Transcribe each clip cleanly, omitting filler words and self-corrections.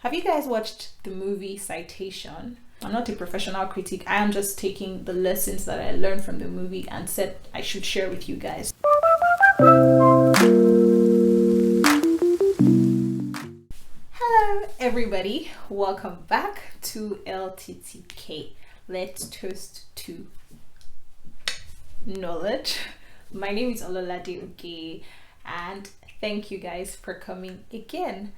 Have you guys watched the movie Citation? I'm not a professional critic. I am just taking the lessons that I learned from the movie and said I should share with you guys. Hello everybody, welcome back to LTTK. Let's toast to knowledge. My name is Ololade Oge and thank you guys for coming again.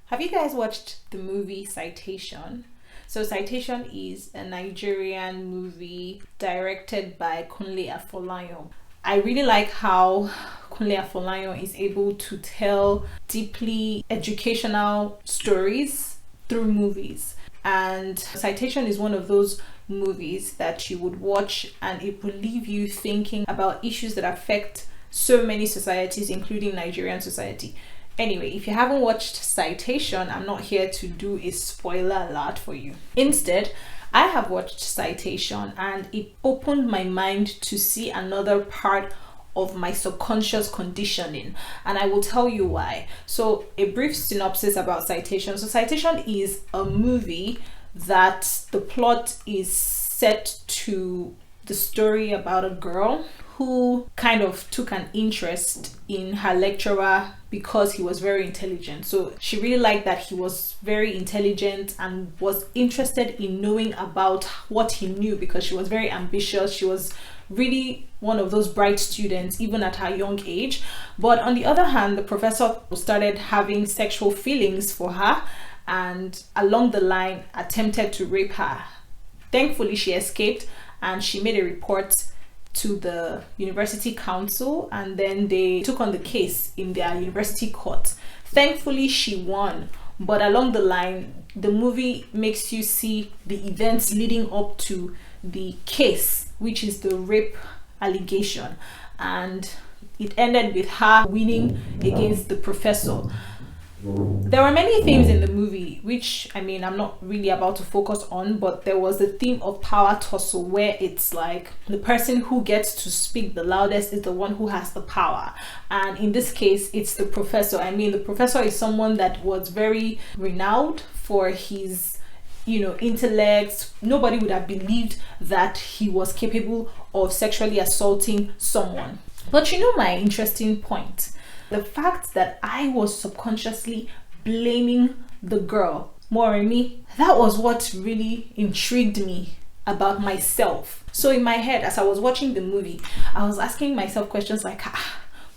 Have you guys watched the movie Citation? So Citation is a Nigerian movie directed by Kunle Afolayan. I really like how Kunle Afolayan is able to tell deeply educational stories through movies. And Citation is one of those movies that you would watch and it will leave you thinking about issues that affect so many societies, including Nigerian society. Anyway, if you haven't watched Citation, I'm not here to do a spoiler alert for you. Instead, I have watched Citation and it opened my mind to see another part of my subconscious conditioning, and I will tell you why. So a brief synopsis about Citation. So Citation is a movie that the plot is set to the story about a girl who kind of took an interest in her lecturer because he was very intelligent. So she really liked that he was very intelligent and was interested in knowing about what he knew because she was very ambitious. She was really one of those bright students even at her young age. But on the other hand, the professor started having sexual feelings for her and along the line attempted to rape her. Thankfully, she escaped and she made a report to the university council, and then they took on the case in their university court. Thankfully, she won, but along the line, the movie makes you see the events leading up to the case, which is the rape allegation, and it ended with her winning against the professor. There were many themes in the movie, which I'm not really about to focus on, but there was the theme of power tussle where it's like the person who gets to speak the loudest is the one who has the power. And in this case, it's the professor. The professor is someone that was very renowned for his intellect. Nobody would have believed that he was capable of sexually assaulting someone. But my interesting point. The fact that I was subconsciously blaming the girl, Moremi, that was what really intrigued me about myself. So in my head, as I was watching the movie, I was asking myself questions like,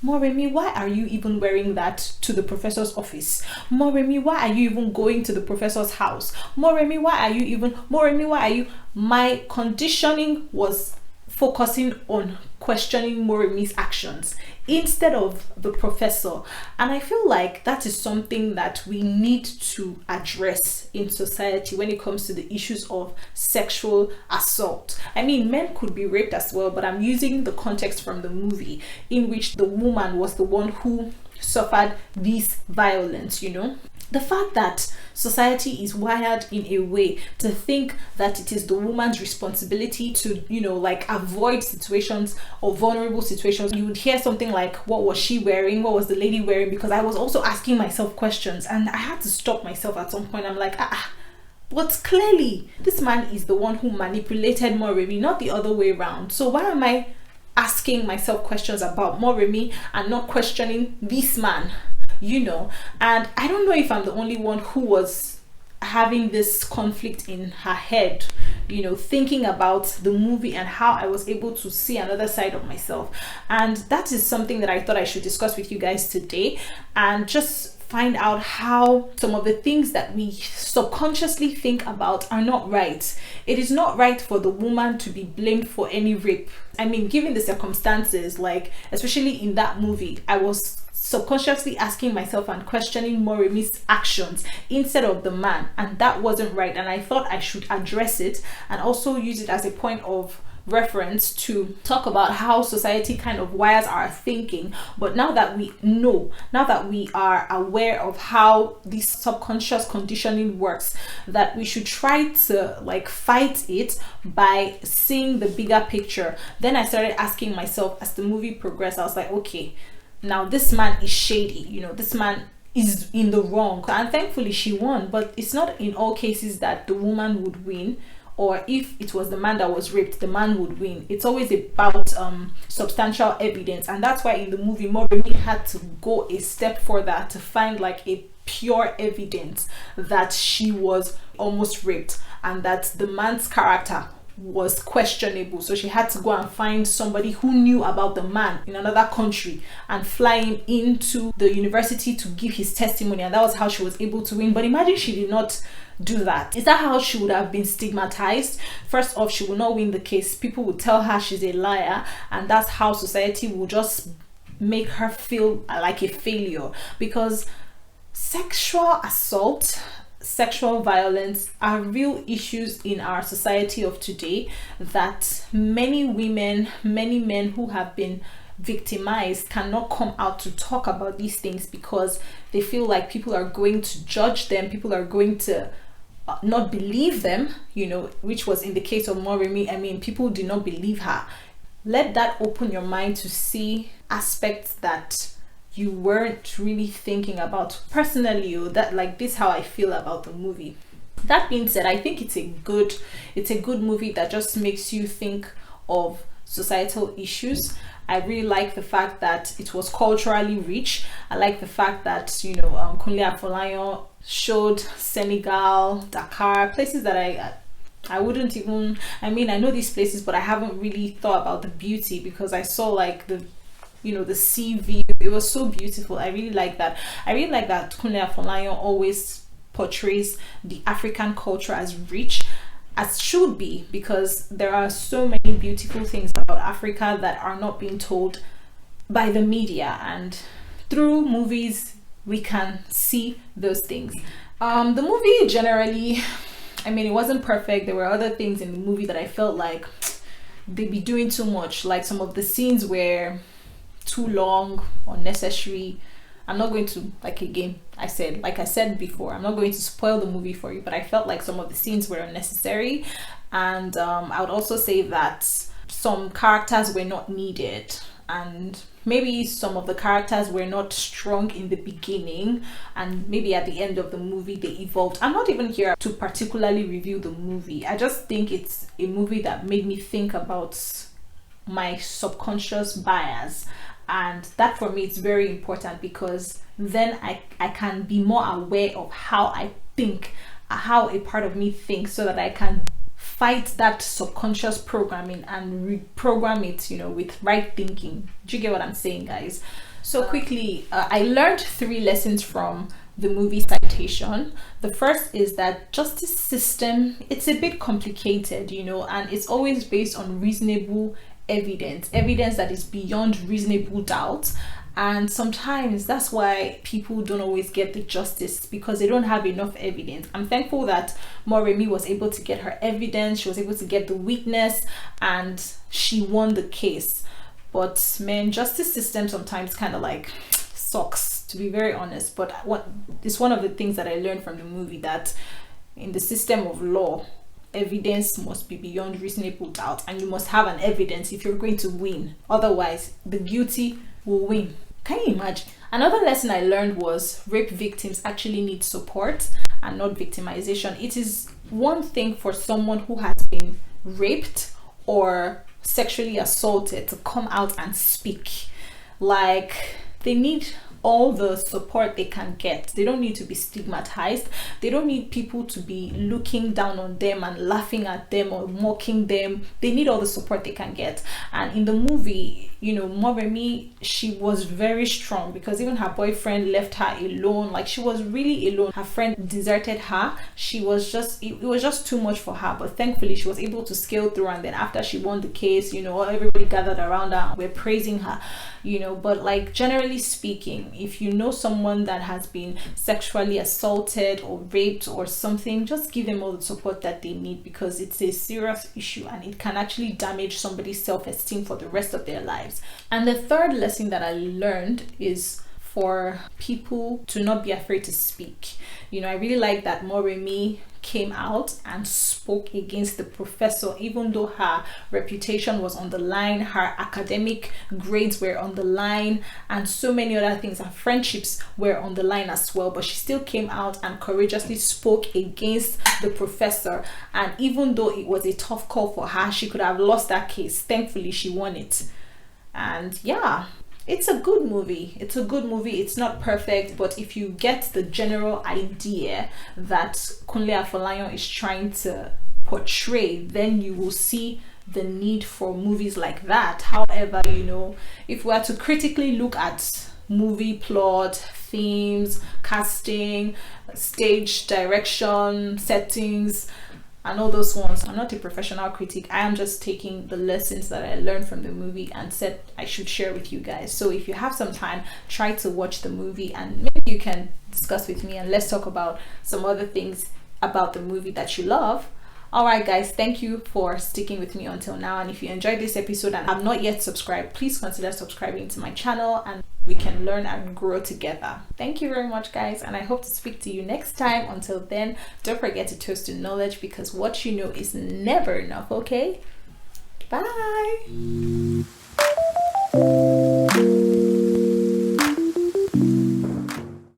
Moremi, why are you even wearing that to the professor's office? Moremi, why are you even going to the professor's house? Moremi, why are you? My conditioning was focusing on questioning Moremi's actions instead of the professor. And I feel like that is something that we need to address in society when it comes to the issues of sexual assault. Men could be raped as well, but I'm using the context from the movie in which the woman was the one who suffered this violence, The fact that society is wired in a way to think that it is the woman's responsibility to, avoid situations or vulnerable situations. You would hear something like, what was she wearing? What was the lady wearing? Because I was also asking myself questions and I had to stop myself at some point. I'm like, but clearly this man is the one who manipulated Moremi, not the other way around. So why am I asking myself questions about Moremi and not questioning this man? And I don't know if I'm the only one who was having this conflict in her head, thinking about the movie and how I was able to see another side of myself. And that is something that I thought I should discuss with you guys today and just find out how some of the things that we subconsciously think about are not right. It is not right for the woman to be blamed for any rape. Given the circumstances, especially in that movie, I was subconsciously asking myself and questioning Moremi's actions instead of the man, and that wasn't right. And I thought I should address it and also use it as a point of reference to talk about how society kind of wires our thinking. But now that we know, now that we are aware of how this subconscious conditioning works, that we should try to fight it by seeing the bigger picture. Then I started asking myself as the movie progressed, I was like, okay, now this man is shady, this man is in the wrong, and thankfully she won. But it's not in all cases that the woman would win, or if it was the man that was raped, the man would win. It's always about substantial evidence, and that's why in the movie Moremi had to go a step further to find like a pure evidence that she was almost raped and that the man's character was questionable. So she had to go and find somebody who knew about the man in another country and fly him into the university to give his testimony, and that was how she was able to win. But imagine she did not do that. Is that how she would have been stigmatized? First off, she would not win the case. People would tell her she's a liar, and that's how society will just make her feel like a failure. Because sexual assault, sexual violence are real issues in our society of today that many women, many men who have been victimized cannot come out to talk about these things because they feel like people are going to judge them, people are going to not believe them, you know, which was in the case of Moremi. I mean, people did not believe her. Let that open your mind to see aspects that you weren't really thinking about. Personally, that like this how I feel about the movie. That being said, I think it's a good movie that just makes you think of societal issues. I really like the fact that it was culturally rich. I like the fact that, you know, Kunle Afolayan showed Senegal, Dakar, places that I wouldn't even, I mean, I know these places, but I haven't really thought about the beauty because I saw like the, you know, the sea view. It was so beautiful. I really like that. I really like that Kunle Afolayan always portrays the African culture as rich, as should be, because there are so many beautiful things about Africa that are not being told by the media, and through movies we can see those things. The movie generally, I mean, it wasn't perfect. There were other things in the movie that I felt like they'd be doing too much. Like some of the scenes were too long, unnecessary. I'm not going to, like I said before, I'm not going to spoil the movie for you, but I felt like some of the scenes were unnecessary. And I would also say that some characters were not needed, and maybe some of the characters were not strong in the beginning, and maybe at the end of the movie they evolved. I'm not even here to particularly review the movie. I just think it's a movie that made me think about my subconscious bias, and that for me is very important, because then I can be more aware of how I think, how a part of me thinks, so that I can fight that subconscious programming and reprogram it, you know, with right thinking. Do you get what I'm saying, guys? So quickly, I learned 3 lessons from the movie Citation. The first is that justice system, it's a bit complicated, you know, and it's always based on reasonable evidence that is beyond reasonable doubt. And sometimes that's why people don't always get the justice, because they don't have enough evidence. I'm thankful that Moremi was able to get her evidence, she was able to get the witness, and she won the case. But man, justice system sometimes kind of like sucks, to be very honest. But it's one of the things that I learned from the movie, that in the system of law, evidence must be beyond reasonable doubt, and you must have an evidence if you're going to win. Otherwise, the guilty will win. Can you imagine? Another lesson I learned was rape victims actually need support and not victimization. It is one thing for someone who has been raped or sexually assaulted to come out and speak. Like, they need all the support they can get. They don't need to be stigmatized. They don't need people to be looking down on them and laughing at them or mocking them. They need all the support they can get. And in the movie, you know, Moremi, she was very strong, because even her boyfriend left her alone. Like, she was really alone. Her friend deserted her. She was just, it was just too much for her. But thankfully, she was able to scale through. And then after she won the case, you know, everybody gathered around her. We're praising her, you know. But like, generally speaking, if you know someone that has been sexually assaulted or raped or something, just give them all the support that they need, because it's a serious issue and it can actually damage somebody's self-esteem for the rest of their lives. And the third lesson that I learned is for people to not be afraid to speak. You know, I really like that Moremi came out and spoke against the professor, even though her reputation was on the line, her academic grades were on the line, and so many other things. Her friendships were on the line as well, but she still came out and courageously spoke against the professor. And even though it was a tough call for her, she could have lost that case. Thankfully, she won it. And yeah, it's a good movie. It's a good movie. It's not perfect, but if you get the general idea that Kunle Afolayan is trying to portray, then you will see the need for movies like that. However, you know, if we are to critically look at movie plot, themes, casting, stage direction, settings, and all those ones, I'm not a professional critic. I am just taking the lessons that I learned from the movie and said I should share with you guys. So if you have some time, try to watch the movie and maybe you can discuss with me and let's talk about some other things about the movie that you love. Alright guys, thank you for sticking with me until now, and if you enjoyed this episode and have not yet subscribed, please consider subscribing to my channel and we can learn and grow together. Thank you very much guys, and I hope to speak to you next time. Until then, don't forget to toast to knowledge, because what you know is never enough. Okay, bye.